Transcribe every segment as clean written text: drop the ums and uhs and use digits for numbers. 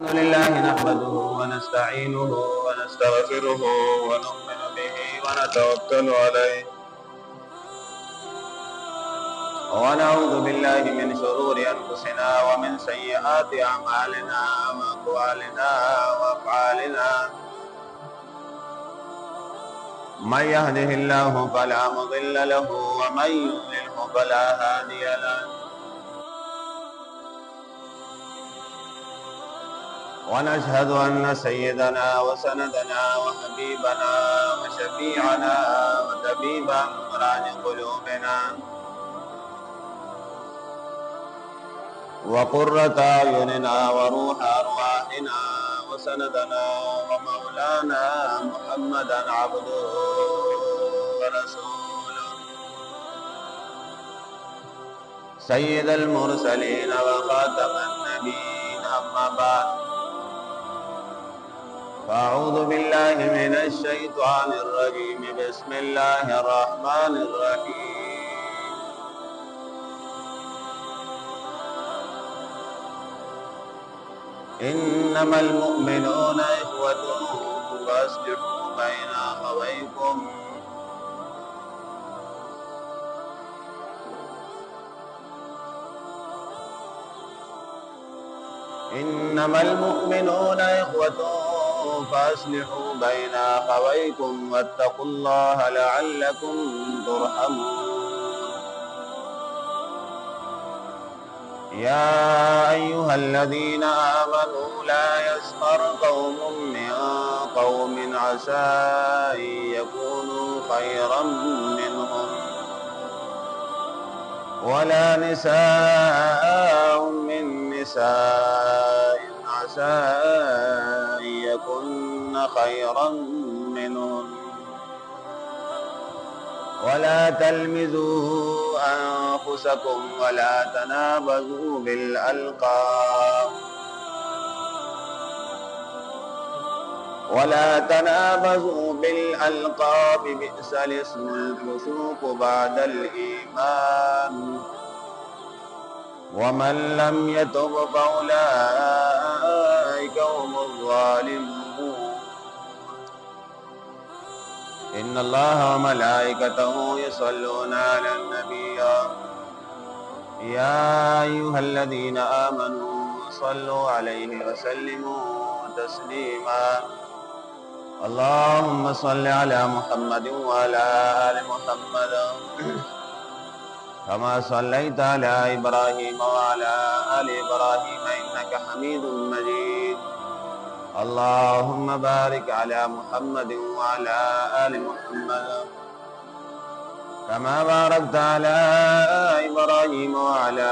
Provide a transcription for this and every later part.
لله نحمده ونستعينه ونستغفره ونؤمن به ونتوكل عليه ونعوذ بالله من شرور أنفسنا ومن سيئات أعمالنا وأقوالنا وأفعالنا من يهده الله فلا مضل له ومن يضلله فلا هادي له ونشهد أن سيدنا وسندنا وحبيبنا وشفيعنا وطبيب أمراض قلوبنا وقرة أعيننا وروح أرواحنا وسندنا ومولانا محمدا عبده ورسوله سيد المرسلين وخاتم النبيين أما بعد فأعوذ بالله من الشيطان الرجيم بسم الله الرحمن الرحيم إنما المؤمنون إخوة فأصلحوا بين أخويكم إنما المؤمنون إخوة فأصلحوا بين أخويكم واتقوا الله لعلكم ترحمون يا أيها الذين آمنوا لا يسخر قوم من قوم عسى أن يكونوا خيرا منهم ولا نساء من نساء عسى أن يكن خيرا منهن ولا تلمزوا أنفسكم ولا تنابزوا بالألقاب بئس الاسم الفسوق بعد الإيمان ومن لم يتب فأولئك هم الظالمون إن الله وملائكته يصلون على النبي يا أيها الذين آمنوا صلوا عليه وسلموا تسليما اللهم صل على محمد وعلى آل محمد كما صليت على إبراهيم وعلى آل إبراهيم إنك حميد مجيد اللهم بارك على محمد وعلى آل محمد كما باركت على إبراهيم وعلى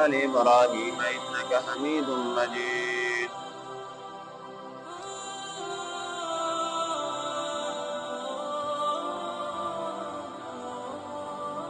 آل إبراهيم إنك حميد مجيد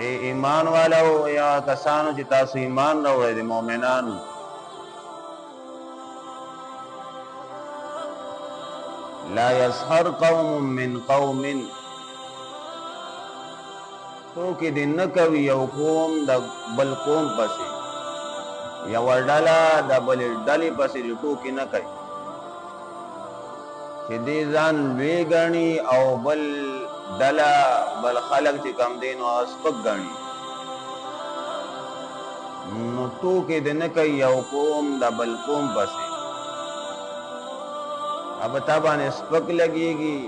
اے ایمان والو یا کسانو چې تاسو ایمان راوړی د مؤمنانو لا يسخر قوم من قوم ټوکې دې نه کوي یو قوم د بل قوم پسې یوه ډله د بلې ډلې پسې ټوکې نه کوي چې دې ځان لوی ګڼي او بل ډله بل خلک چې کم دی نو هغه سپک ګڼي نو ټوکې دې نه کوي یو قوم د بل قوم پسې اب تا باندې سپک لګېږي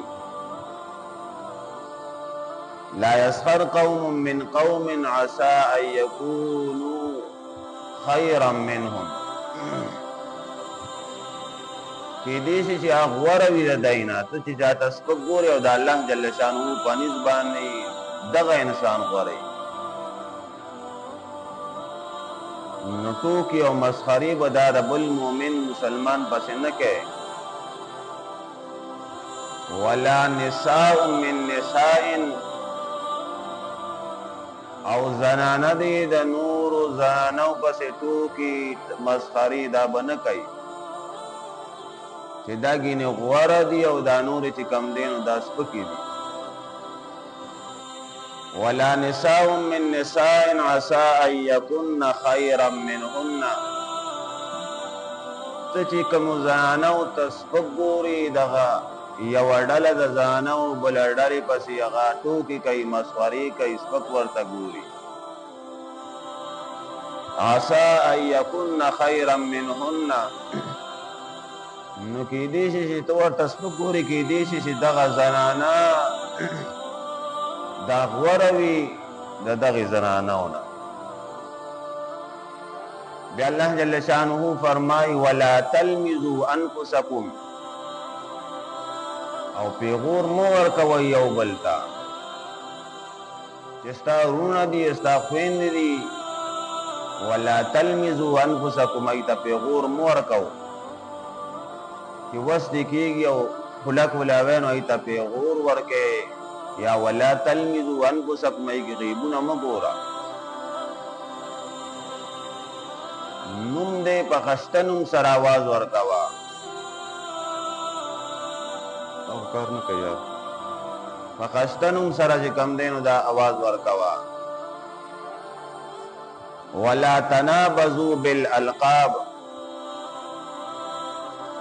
لا يسخر قوم من قوم عسى ان يكونوا خيرا منهم کې دې چې هغه غوره وي د داینا ته چې چاته سپک ګوري او د الله جل شانه په نسبت باندې دغه انسان غوره نو ټوکې او مسخرې به دا د بل مؤمن مسلمان پسې نه کوي ولا نساء من نساء او زنانه دی د نور زنانو پسې ټوکې مسخرې دا به نه کوي چې دا ګینې غوره دي او دا نور چې کم دی نو دا سپکې دي ولا نساء من نساء عسى ان يكن خيرا منهن ته چې کوم زنانو ته سپک ګوري دغه یو ډله د زنانو بل ډلې پسې هغه ټوکې کوي مسخرې کوي سپک ورته ګوري عسى ان يكن خيرا منهن نو کېدای شي چې ته ورته سپک ګورې کېدای شي چې دغه زنانه دا غوره وي د دغې زنانو نه بیا الله جل شانه فرمایي ولا تلمزوا انفسکم او پیغور مو ورکوي یو بل ته چې ستا وروڼه دي ستا خویندې دي ولا تلمزوا انفسکم ای ته پیغور مو ورکو چې وس دې کېږي او خلک ولاوی نو ای ته پیغور ورکې یا ولا تلمزوا انفسکم ای کې غیبونه مه ګوره نوم دې په خسته نوم سره آواز ورکوه کار نه کوي په خسته نوم سره چې کم دی نو دا آواز ورکوه ولا تنابزوا بالالقاب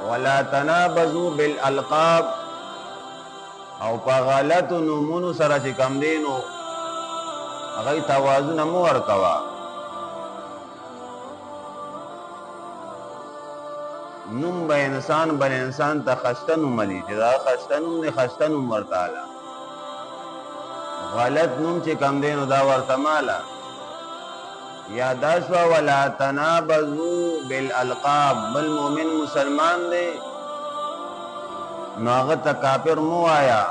ولا تنابزوا بالالقاب او په غلط نومونو سره چې کم دی نو هغه توازن مو ورکوه نوم به انسان بل انسان ته خسته نوم ملي چې دا خسته نوم دی خسته نوم ورته اله غلط نوم چې کم دی نو دا ورته ماله یا دا شوه ولا تنابزوا بالالقاب بل مؤمن مسلمان دی نو هغه ته کافر مو وایا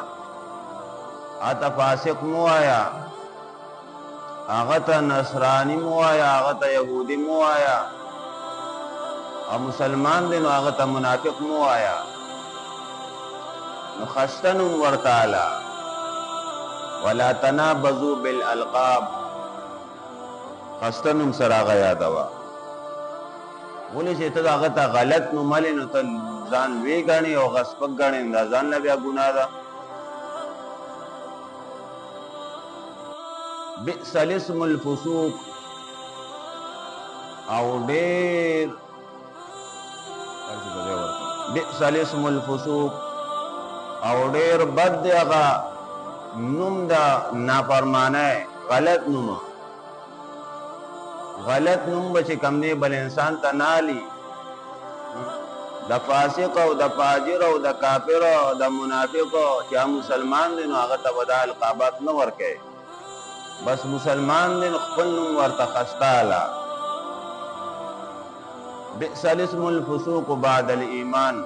هغه ته فاسق مو وایا هغه ته نصرانی مو وایا هغه ته یهودي مو وایا او مسلمان دی نو هغه ته منافق مو وایا نو خسته نوم ورته اله ولا تنابزوا بالالقاب خسته نوم سره هغه یادوه ولې چې ته هغه ته غلط نوم ملې نو ته ځان وی ګڼې او هغه سپک ګڼې دا ځان له بیا ګناه ده بئس الاسم الفسوق او ډېر بئس الاسم الفسوق او ډېر بد دی هغه نوم دا نافرمانه غلط نوم غلط نوم به چې کم دی بل انسان ته نالي د فاسق او د فاجر او د کافر او د منافق چې مسلمان دی نو هغه ته به دا القابات نه ورکوي بس مسلمان دی نو خپل نوم ورته خسته اله بئس الاسم الفسوق بعد الايمان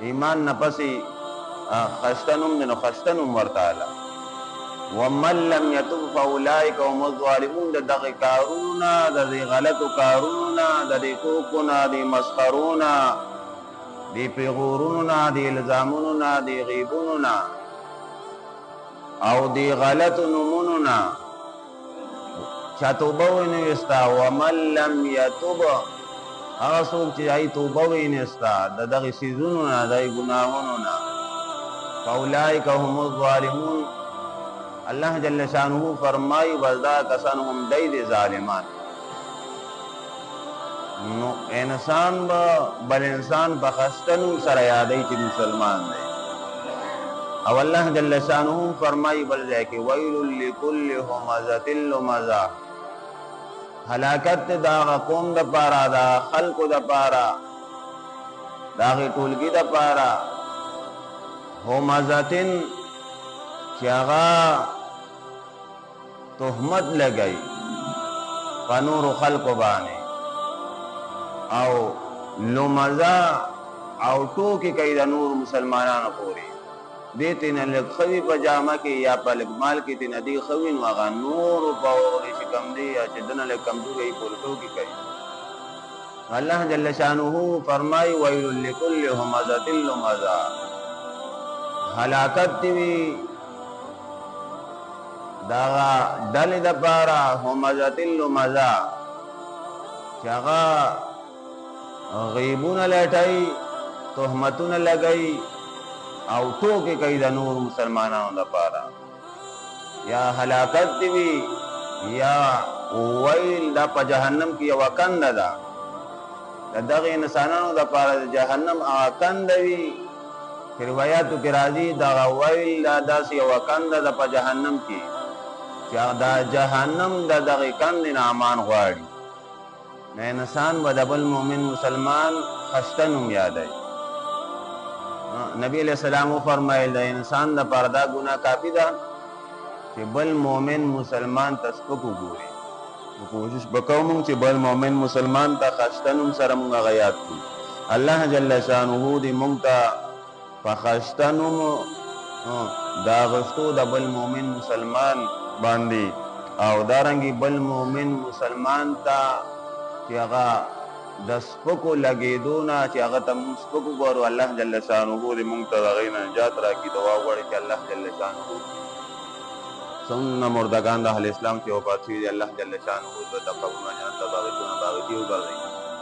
ایمان نه پسې خسته نوم دی نو خسته نوم ورته اله ومن لم يتب فاولئک هم الظالمون د دغه کارونه د دې غلطو کارونه د دې ټوکونه د مسخرونه د پیغورونه د الزامونو د غیبونو او دی غلط نمونو نا چا توبه وینستا ومن لم یتوب هغه څوک چې ای توبه وینستا د دغه سيزونو نه د ګناهونو نه فاولئک هم الظالمون الله جل شانه فرمای وذا کسان هم دای ظالمان نو انسان بل انسان بخستنو سره یادای چې مسلمان دی او الله جل شانه فرمای بل ځای کې ویل لكل همزه لمزه هلاکت دا قوم د پارا دا خلق د پارا دا ټولګي د پارا همزتن چې هغه تهمت لګئی پنور خلق باندې او لمزا او ټوکی کوي د نور مسلمانانو پوری دیتی نه لخوی پجامه کې یا په لګمال کې تی ندی خوی نو هغه نور په اورې چې کم دی یا چې دنه له کمزوري پورتو کې کوي الله جل شانه فرمای ویل لكل همزه لمزه هلاکت دی دا دل د پارا همزه لمزه چې هغه غیبونه لټای تهمتونه لګای او ټوکې کوي د نور مسلمانانو لپاره یا هلاکت دی یا ویل دا په جهنم کې یو کند ده دغه انسانانو لپاره د جهنم هغه کند وي چې روایتو کې راځي دا ویل دا داسې یو کند ده په جهنم کې چې دا جهنم د دغه کند نه امان غواړي نه انسان و د بل مؤمن مسلمان خشتنم یادای نبی علیہ السلام فرمایل د انسان د پردا ګناه کافی ده چې بل مؤمن مسلمان تسپکو ګوري کوشش وکوم چې بل مؤمن مسلمان ته خشتنم سره مونږ غیات کو الله جل شانه دې مونږ ته فخشتنم دا غشتو د بل مؤمن مسلمان باندې او دارنګي بل مؤمن مسلمان ته چې هغه د سپکو لګیدونه چې هغه ته موږ سپکو ګورو الله جل شانه دې موږ ته د هغې نه نجات راکړي دعا وغواړئ چې الله جل شانه څومره مردگان د اهل اسلام چې وفات شوي دي الله جل شانه دوی ته قبرونه جنت ته باغچونه باغچې وګرځوي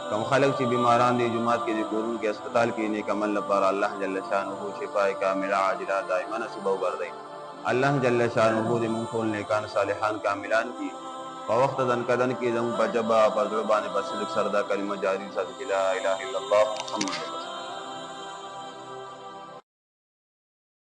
کوم خلک چې بیماران دي جماعت کې دي کورونو کې هسپتال کې نیک عمل لپاره الله جل شانه شفای کامله عاجله دائمه نصیب وګرځوي الله جل شانه دې موږ ټول نیکان صالحان کاملان کی په وخت ځن کدن کې زموږ په جبا په زړه باندې په صدق سره دا کلمه جاری ساتي لا اله الا الله محمد